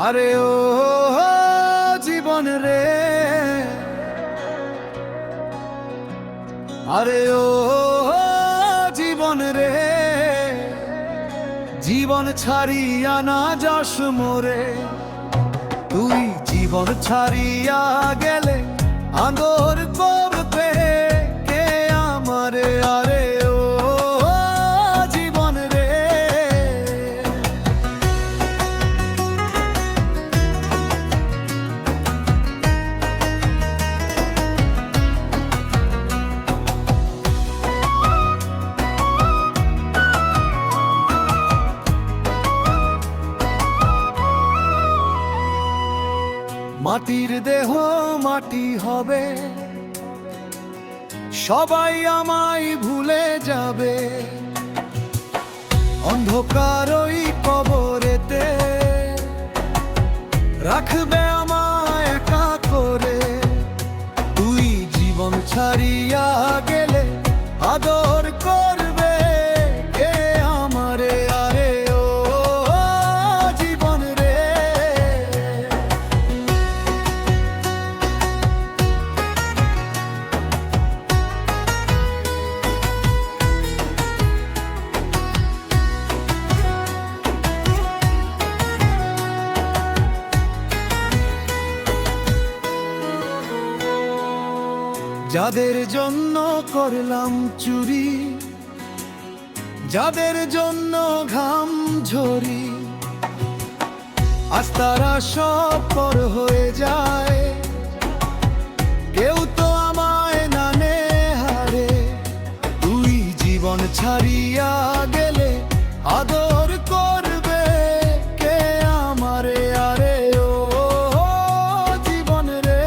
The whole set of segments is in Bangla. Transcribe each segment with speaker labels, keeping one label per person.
Speaker 1: আরে ও জীবন রে, আরে ও জীবন রে, জীবন ছাড়িয়া না যাস মোরে। তুই জীবন ছাড়িয়া গেলে আদর করবে কে আমারে? আরে ও জীবন রে, মাটির দেহ মাটি হবে, সবাই আমায় ভুলে যাবে। অন্ধকার ওই কবরেতে রাখবে আমায় একা করে। তুই জীবন ছাড়িয়া গেলে আদর করবে কে আমারে? আরে ও জীবন রে, যাদের জন্য করলাম চুরি, যাদের জন্য ঘাম ঝরি, আজ তারা সব পর হয়ে যায়। কেউ তো আমায় নানে হারে। তুই জীবন ছাড়িয়া গেলে আদর করবে কে আমারে? আরে ও জীবন রে,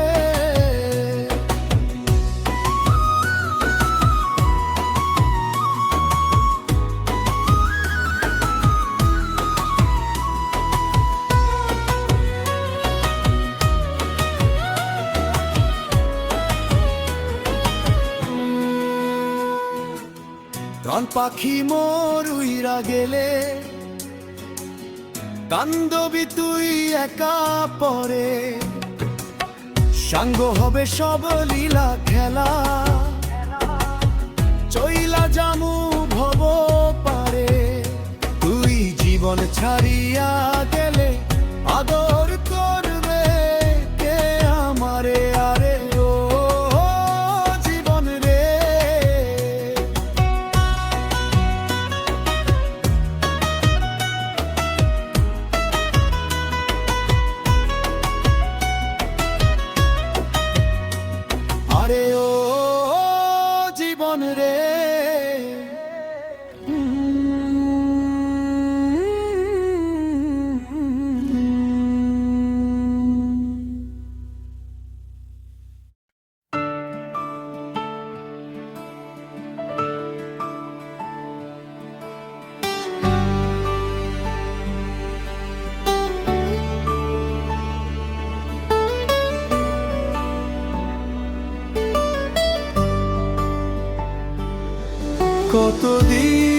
Speaker 1: প্রাণ পাখি মোর উইরা গেলে কান্দবি তুই একা পরে। সাঙ্গ হবে সব লীলা খেলা, চইলা জামু ভব পারে। তুই জীবন ছাড়িয়া গেলে আদর করবে কে আমারে? আরে ও জীবন রে, আরে ও জীবন রে।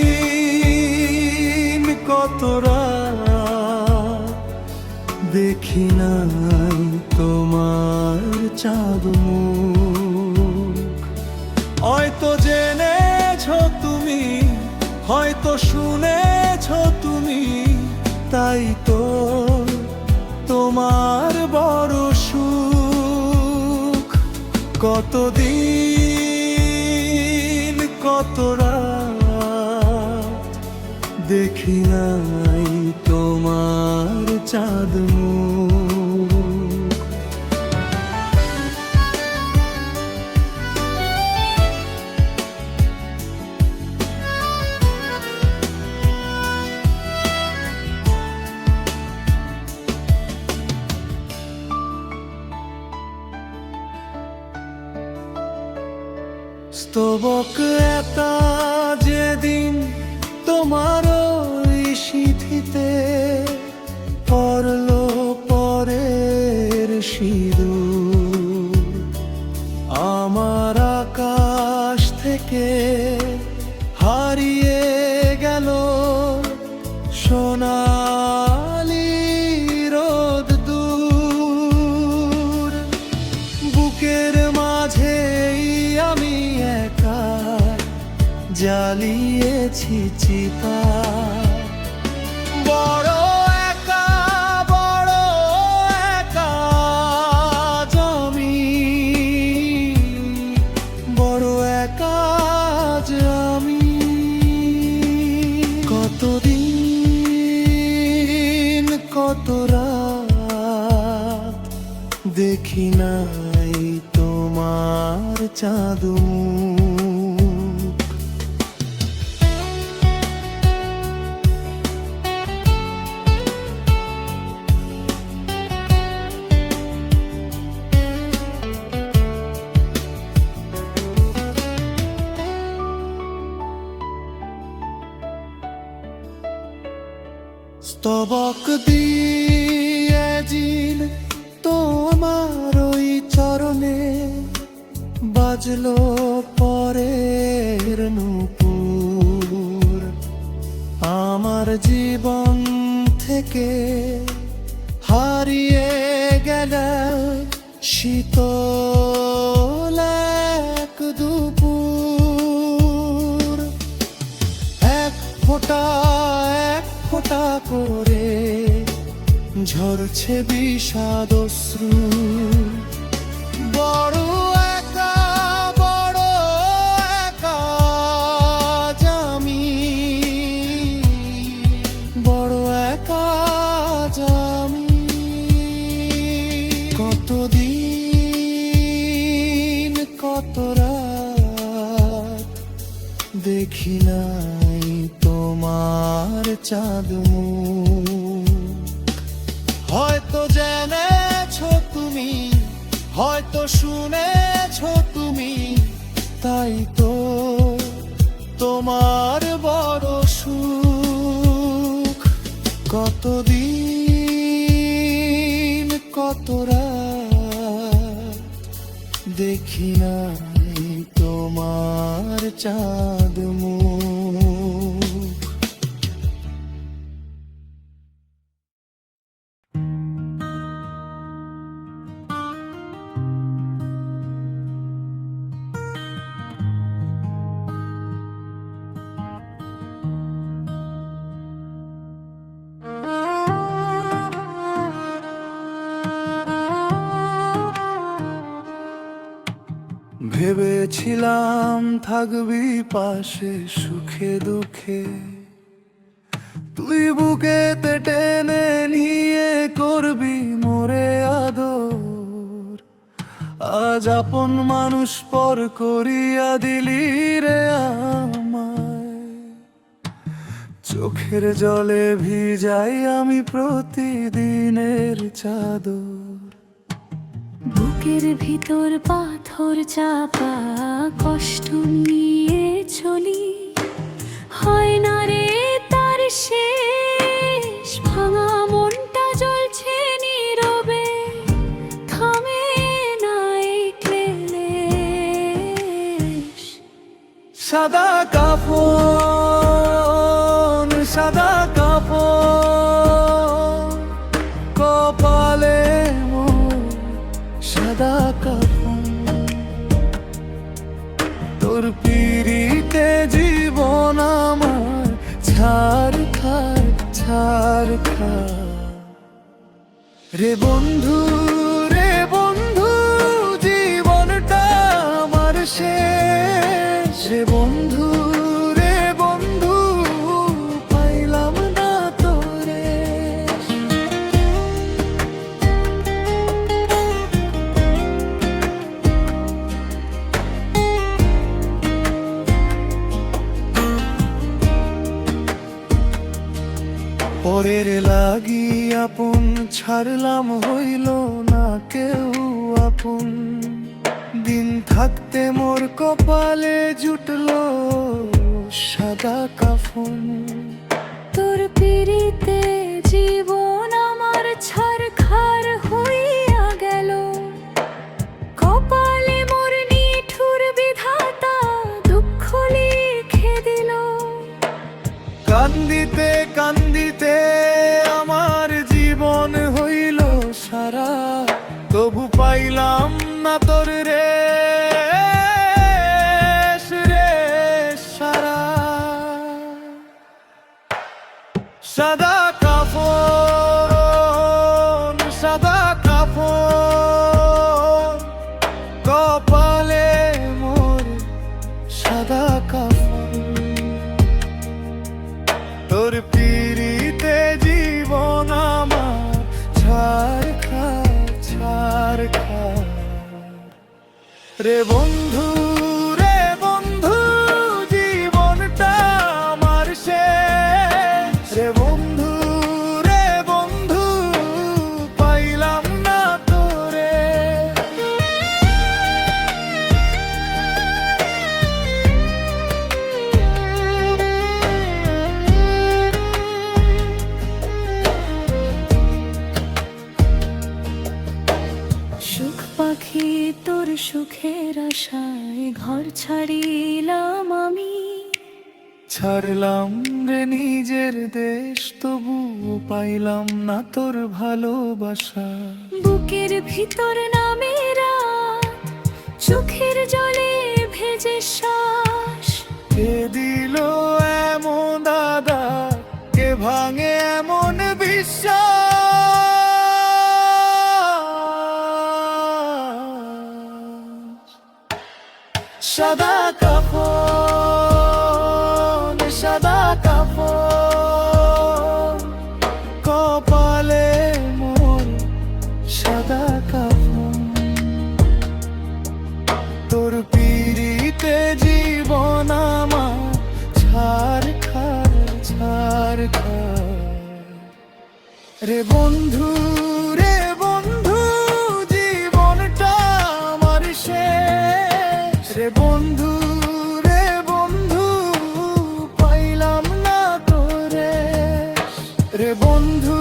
Speaker 1: কতদিন কত রাত দেখি নাই তোমার চাঁদ মুখ। হয়তো জেনেছ তুমি, হয়তো শুনেছ তুমি, তাই তো তোমার বড় সুখ। কতদিন কত রাত দেখি নাই তোমার চাঁদ মুখ। স্তবক এতা যেদিন তোমার ওই সিঁথিতে পরলো পরের সিঁদুর, আমার আকাশ থেকে হারিয়ে গেল সোনালি রোদ। জ্বালিয়েছি চিতা। বড় একা, বড় একা আমি, বড় একা আমি। কতদিন কত রাত দেখি নাই তোমার চাঁদ মুখ। স্তবক দিয়ে জিন তোমার ওই চরণে বাজলো পরের নূপুর। আমার জীবন থেকে হারিয়ে গেল শীতল এক দুপুর। এক ফোঁটা এক ফোঁটা করে ঝরছে বিষাদ অশ্রু। বড় একা, বড় একা আমি, বড় একা আমি। কতদিন কত রাত দেখি নাই তোমার চাঁদ মুখ। হয়তো জেনেছো তুমি, হয়তো শুনেছো তুমি, তাই তো তোমার বড় সুখ। কতদিন কত রাত দেখি নাই তোমার চাঁদ মুখ। ভেবেছিলাম থাকবি পাশে সুখে দুঃখে, তুই বুকেতে টেনে নিয়ে করবি মোরে আদর। আজ আপন মানুষ পর করিয়া দিলি রে আমায়। চোখের জলে ভিজাই আমি প্রতিদিনের চাদর।
Speaker 2: বুকের ভিতর পাথর চাপা কষ্ট নিয়ে চলি, হয় না রে তার শেষ। ভাঙা মনটা জ্বলছে নীরবে, থামে না এই ক্লেশ।
Speaker 1: সাদা কাফন, সাদা কাফন কপালে মোর, সাদা কাফন। তোর পিড়িতে জীবন আমার ছাড় খার, ছাড় খার। রে বন্ধু, রে বন্ধু, জীবনটা আমার শেষ। রে বন্ধু, রে বন্ধু, পাইলাম না তোরে। পরের লাগি আপন ছাড়লাম, হইল না কেউ আপন। দিন থাকতে মোর কপালে জুটলো সাদা কাফন।
Speaker 2: তোর পিড়িতে জীবন আমার ছারখার হইয়া গেল, কপালে মোর নিঠুর বিধাতা দুঃখ লিখে দিল।
Speaker 1: কান্দিতে কান্দিতে আমার জীবন হইল সারা, তবু পাইলাম না তোর রে রে সারা। সাদা কাফন, সাদা কাফন, কপালে মোর সাদা কাফন, তোর পিরিতে জীবন আমার ছাড় রে বন্ধু, রে বন্ধু, জীবনটা আমার শেষ রে বন্ধু, রে বন্ধু, পাইলাম না তোরে।
Speaker 2: সুখ পাখি তোর সুখের আশায় ঘর ছাড়িলাম আমি,
Speaker 1: ছাড়লাম রে নিজের দেশ, তবু পাইলাম না তোর ভালোবাসা।
Speaker 2: বুকের ভিতর নামে রাত, চোখের জলে ভেজে শ্বাস।
Speaker 1: কে দিল এমন দাদা, কে ভাঙে এমন বিশ্বাস। সাদা কাফন, সাদা কাফন, কপালে মোর সাদা কাফন, তোর পিরিতে জীবন আমার ছাড় রে বন্ধু, রে বন্ধু, জীবনটা আমার শেষ রে বন্ধু, রে বন্ধু, পাইলাম না তোরে রে বন্ধু।